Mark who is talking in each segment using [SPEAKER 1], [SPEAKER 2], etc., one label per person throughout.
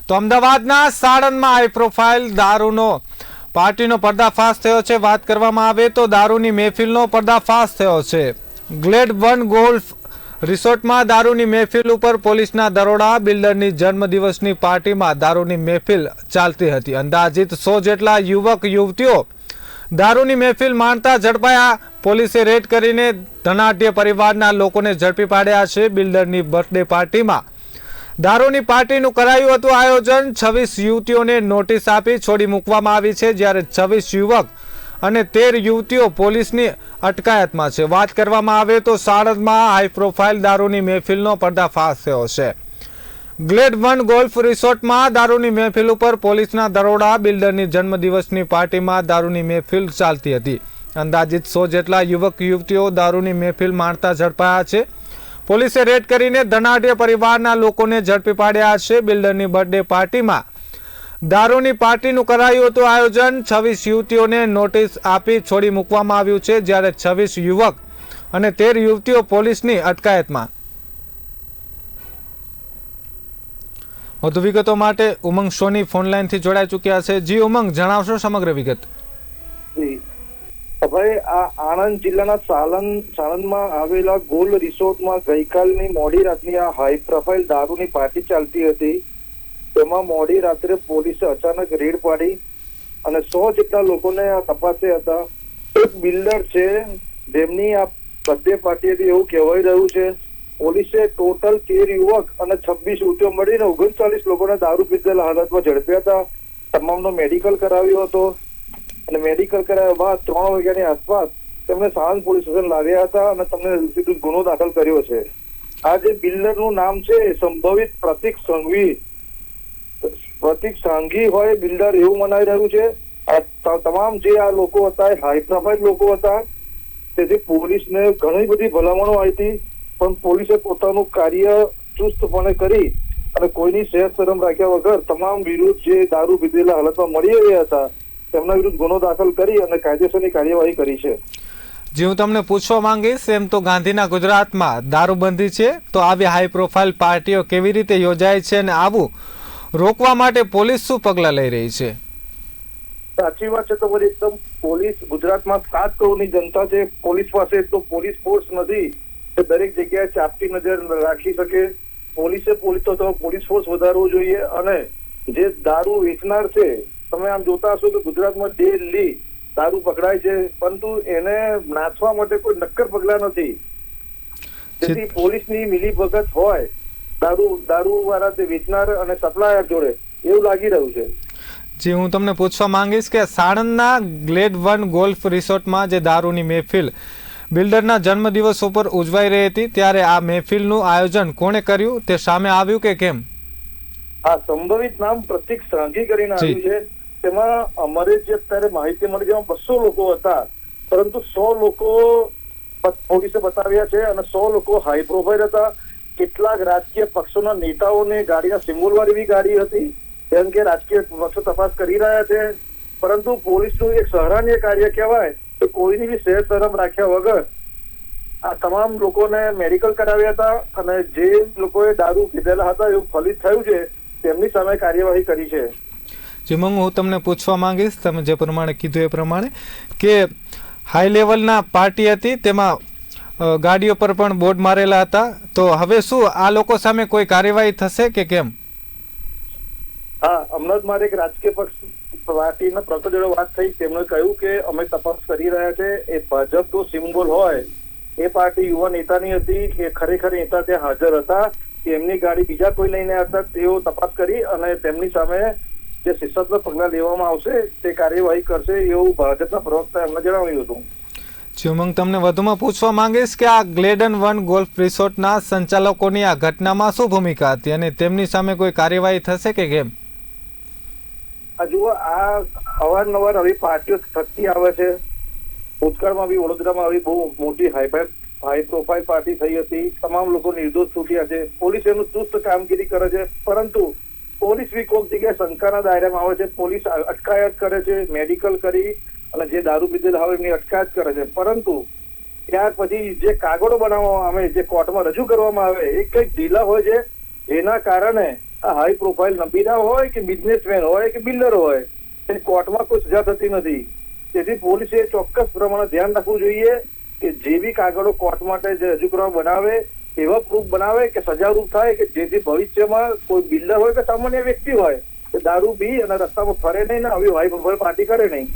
[SPEAKER 1] તો અમદાવાદના સાણંદમાં high profile દારૂનો પાર્ટીનો પર્દાફાશ થયો છે। વાત કરવામાં આવે તો દારૂની મહેફિલનો પર્દાફાશ થયો છે। ગ્લેડ 1 ગોલ્ફ રિસોર્ટમાં દારૂની મહેફિલ ઉપર પોલીસના દરોડા। બિલ્ડરની જન્મદિવસની પાર્ટીમાં દારૂની મહેફિલ ચાલતી હતી। અંદાજિત 100 જેટલા યુવક યુવતીઓ દારૂની મહેફિલ માણતા ઝડપાયા। પોલીસે રેડ કરીને ધનાઢ્ય પરિવારના લોકોને ઝડપી પાડ્યા છે। બિલ્ડરની બર્થડે પાર્ટીમાં દારૂની પાર્ટીનું કરાયું હતું આયોજન। 26 યુવતીઓને નોટિસ આપી છોડી મૂકવામાં આવી છે, જ્યારે 26 યુવક અને 13 યુવતીઓ પોલીસની અટકાયતમાં છે। વાત કરવામાં આવે તો સાણંદમાં હાઈ પ્રોફાઇલ દારૂની મહેફિલનો પર્દાફાશ થયો છે। ગ્લેડ 1 ગોલ્ફ રિસોર્ટમાં દારૂની મહેફિલ ઉપર પોલીસના દરોડા। બિલ્ડરની જન્મદિવસની પાર્ટીમાં દારૂની મહેફિલ ચાલતી હતી। અંદાજિત 100 જેટલા યુવક યુવતીઓ દારૂની મહેફિલ માણતા ઝડપાયા છે। પોલીસે રેડ કરીને ધનાઢ્ય પરિવારના લોકોને ઝડપી પાડ્યા છે। બિલ્ડરની બર્થડે પાર્ટીમાં દારૂની પાર્ટીનું કરાયું હતું આયોજન। 26 યુવતીઓને નોટિસ આપી છોડી મૂકવામાં આવ્યું છે, જ્યારે 26 યુવક અને 13 યુવતીઓ પોલીસની અટકાયતમાં। વધુ વિગતો માટે ઉમંગ સોની ફોનલાઈનથી જોડાઈ ચૂક્યા છે। જી ઉમંગ, જણાવશો સમગ્ર વિગત?
[SPEAKER 2] ભાઈ, આ આણંદ જિલ્લાના સાણંદમાં આવેલા ગોલ્ડ રિસોર્ટમાં ગઈકાલની મોડી રાતની આ હાઈ પ્રોફાઇલ દારૂની પાર્ટી ચાલતી હતી। તેમાં મોડી રાત્રે પોલીસે અચાનક રેડ પાડી અને 100 જેટલા લોકોને તપાસ્યા હતા। એક બિલ્ડર છે જેમની આ બર્થડે પાર્ટી હતી એવું કહેવાય રહ્યું છે। પોલીસે ટોટલ 13 યુવક અને 26 યુવતીઓ મળીને 39 લોકોને દારૂ પીધેલા હાલતમાં ઝડપ્યા હતા। તમામનો મેડિકલ કરાવ્યો હતો અને મેડિકલ કરાવ્યા બાદ 3 વાગ્યાની આસપાસ તેમને સાણંદ પોલીસ સ્ટેશન લાવ્યા હતા અને તેમને વિરુદ્ધ ગુનો દાખલ કર્યો છે। આ જે બિલ્ડરનું નામ છે સંભવિત પ્રતિક સાંઘી હોય બિલ્ડર એવું મનાઈ રહ્યું છે। આ તમામ જે આ લોકો હતા એ હાઈ પ્રોફાઇલ લોકો હતા, તેથી પોલીસને ઘણી બધી ભલામણો આવી હતી, પણ પોલીસે પોતાનું કાર્ય ચુસ્તપણે કરી અને કોઈની સેહત શરમ રાખ્યા વગર તમામ વિરુદ્ધ જે દારૂ પીધેલા હાલતમાં મળી રહ્યા હતા તેમના વિરુદ્ધ ગુનો દાખલ કરી અને કાયદેસરની કાર્યવાહી કરી છે।
[SPEAKER 1] જે હું તમને પૂછવા માંગીશ, એમ તો ગાંધીના ગુજરાતમાં દારૂબંધી છે, તો આવી હાઈ પ્રોફાઇલ પાર્ટીઓ કેવી રીતે યોજાય છે અને આવું રોકવા માટે પોલીસ શું પગલાં લઈ રહી છે?
[SPEAKER 2] સાચી વાત છે તમારી એકદમ। પોલીસ ગુજરાતમાં 7 કરોડની જનતા છે, પોલીસ પાસે તો પોલીસ ફોર્સ નથી કે દરેક જગ્યાએ ચાપતી નજર રાખી શકે। પોલીસે પોલીસ ફોર્સ વધારવો જોઈએ અને જે દારૂ વેચનાર છે, તમે આમ જોતા હશો કે ગુજરાતમાં ડેલી દારૂ પકડાય છે, પરંતુ એને નાથવા માટે કોઈ નક્કર પગલા નથી। જેથી પોલીસની મિલીભગત હોય દારૂ વાળા તે વેચનાર અને સપ્લાયર જોડે એવું લાગી રહ્યું છે।
[SPEAKER 1] જે હું તમને પૂછવા માંગીશ કે સાણંદના ગ્લેડ 1 ગોલ્ફ રિસોર્ટમાં જે દારૂની મહેફિલ બિલ્ડરના જન્મદિવસ ઉપર ઉજવાઈ રહી હતી, ત્યારે આ મહેફિલનું આયોજન કોણે કર્યું તે સામે આવ્યું કે કેમ?
[SPEAKER 2] આ સંભવિત નામ પ્રતિક સાંઘી કરીને આવ્યું છે। તેમાં અમારે જે અત્યારે માહિતી મળી જેમાં 200 લોકો હતા, પરંતુ 100 લોકો પોલીસે બતાવ્યા છે અને 100 લોકો હાઈ પ્રોફાઇલ હતા। કેટલાક રાજકીય પક્ષોના નેતાઓને ગાડીના સિમ્બોલ વાળી બી ગાડી હતી, જેમ કે રાજકીય પક્ષો તપાસ કરી રહ્યા છે, પરંતુ પોલીસનું એક સરાહનીય કાર્ય કહેવાય કે કોઈની બી સેહત શરમ રાખ્યા વગર આ તમામ લોકોને મેડિકલ કરાવ્યા હતા અને જે લોકોએ દારૂ પીધેલા હતા એવું ફલિત થયું છે તેમની સામે કાર્યવાહી કરી છે।
[SPEAKER 1] જેમાં હું તમને પૂછવા માંગીશ, તમે જે પ્રમાણે કીધું એ પ્રમાણે કે હાઈ લેવલના પાર્ટી હતી, તેમાં ગાડીઓ પર પણ બોર્ડ મારેલા હતા, તો હવે શું આ લોકો સામે કોઈ કાર્યવાહી થશે કે કેમ?
[SPEAKER 2] હા, હમણાં જ મારે એક રાજકીય પક્ષ પાર્ટીના પ્રમુખ જોડે વાત થઈ, તેમણે કહ્યું કે અમે તપાસ કરી રહ્યા છે। એ ભાજપનો સિમ્બોલ હોય એ પાર્ટી યુવા નેતાની હતી કે ખરેખર નેતા ત્યાં હાજર હતા કે એમની ગાડી બીજા કોઈ લઈને આવતા, તેઓ તપાસ કરી અને તેમની સામે જે શિક્ષાત્મક પગલાં લેવામાં આવશે તે કાર્યવાહી કરશે એવું ભાજપના પ્રવક્તાએ એમને જણાવ્યું હતું।
[SPEAKER 1] ચુમંગ, તમને વધુમાં પૂછવા માંગીશ કે આ ગ્લેડ 1 ગોલ્ફ રિસોર્ટના સંચાલકોની આ ઘટનામાં શું ભૂમિકા હતી અને તેમની સામે કોઈ કાર્યવાહી થશે કે કેમ?
[SPEAKER 2] જુઓ, આ અવારનવાર આવી પાર્ટીઓ થતી આવે છે। ભૂતકાળમાં બી વડોદરામાં આવી બહુ મોટી હાઈ પ્રોફાઇલ પાર્ટી થઈ હતી, તમામ લોકો નિર્દોષ છૂટ્યા છે। પોલીસ એનું ચુસ્ત કામગીરી કરે છે, પરંતુ પોલીસ બી કોઈક જગ્યાએ શંકાના દાયરામાં આવે છે। પોલીસ અટકાયત કરે છે, મેડિકલ કરી અને જે દારૂ પીધેલા હોય એમની અટકાયત કરે છે, પરંતુ ત્યાર પછી જે કાગળો બનાવવામાં આવે, જે કોર્ટમાં રજૂ કરવામાં આવે, એ કંઈક ઢીલા હોય છે, જેના કારણે આ હાઈ પ્રોફાઇલ નબીરા હોય કે બિઝનેસમેન હોય કે બિલ્ડર હોય એ કોર્ટમાં કોઈ સજા થતી નથી. તેથી પોલીસે ચોક્કસ પ્રમાણે ધ્યાન રાખવું જોઈએ કે જે બી કાગળો કોર્ટ માટે જે રજૂ કરવા બનાવે એવા પ્રૂફ બનાવે કે સજારૂપ થાય કે જેથી ભવિષ્યમાં કોઈ બિલ્ડર હોય કે સામાન્ય વ્યક્તિ હોય કે દારૂ પી અને રસ્તામાં ફરે નહીં ને આવી હાઈ પ્રોફાઇલ પાર્ટી કરે નહીં.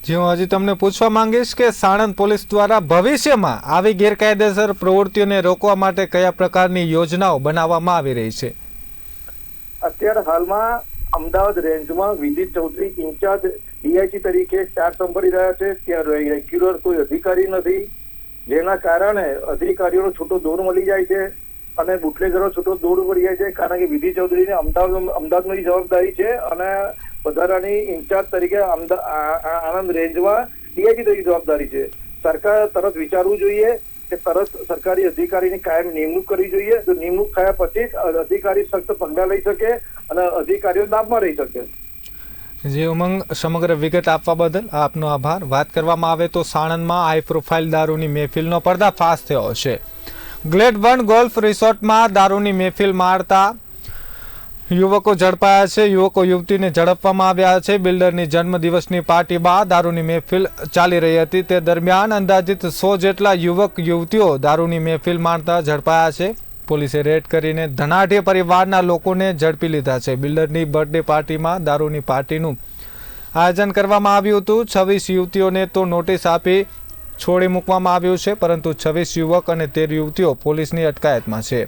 [SPEAKER 1] જે હું હજી તમને પૂછવા માંગીશ કે સાણંદ પોલીસ દ્વારા ભવિષ્યમાં આવી ગેરકાયદેસર પ્રવૃત્તિઓને રોકવા માટે કયા પ્રકારની યોજનાઓ બનાવવામાં આવી રહી છે?
[SPEAKER 2] અત્યારે હાલમાં અમદાવાદ રેન્જમાં વિધિ ચૌધરી ઇન્ચાર્જ ડીઆઈજી તરીકે ચાર્જ સંભાળી રહ્યા છે. ત્યાં રેગ્યુલર કોઈ અધિકારી નથી, જેના કારણે અધિકારીઓનો છૂટો દોર મળી જાય છે અને બુટલેગરો છૂટો દોર મળી જાય છે. કારણ કે વિધિ ચૌધરીને અમદાવાદની જવાબદારી છે અને વધારાની ઇન્ચાર્જ તરીકે આણંદ રેન્જમાં ડીઆઈજી તરીકે જવાબદારી છે. સરકાર તરત વિચારવું જોઈએ કે તરત સરકારી અધિકારીની કાયમ નિમણૂક કરવી જોઈએ. જો નિમણૂક થયા પછી અધિકારી સખ્ત પગલાં લઈ શકે અને અધિકારીઓ દાબમાં રહી શકે.
[SPEAKER 1] જે ઉમંગ સમગ્ર વિગત આપવા બદલ આપનો આભાર. વાત કરવામાં આવે તો સાણંદમાં હાઈ પ્રોફાઇલ દારૂની મહેફિલનો પર્દાફાશ થયો છે. ગ્લેડ 1 ગોલ્ફ રિસોર્ટમાં દારૂની મહેફિલ મારતા યુવકો ઝડપાયા છે. યુવકો યુવતીને ઝડપવામાં આવ્યા છે. બિલ્ડરની જન્મદિવસની પાર્ટી બાદ દારૂની મહેફિલ ચાલી રહી હતી. તે દરમિયાન અંદાજિત 100 જેટલા યુવક યુવતીઓ દારૂની મહેફિલ મારતા ઝડપાયા છે. પોલીસે રેડ કરીને ધનાઢ્ય પરિવારના લોકોને ઝડપી લીધા છે. બિલ્ડરની બર્થડે પાર્ટીમાં દારૂની પાર્ટીનું આયોજન કરવામાં આવ્યું હતું. 26 યુવતીઓને તો નોટિસ આપી છોડી મૂકવામાં આવ્યું છે, પરંતુ 26 યુવક અને 13 યુવતીઓ પોલીસની અટકાયતમાં છે.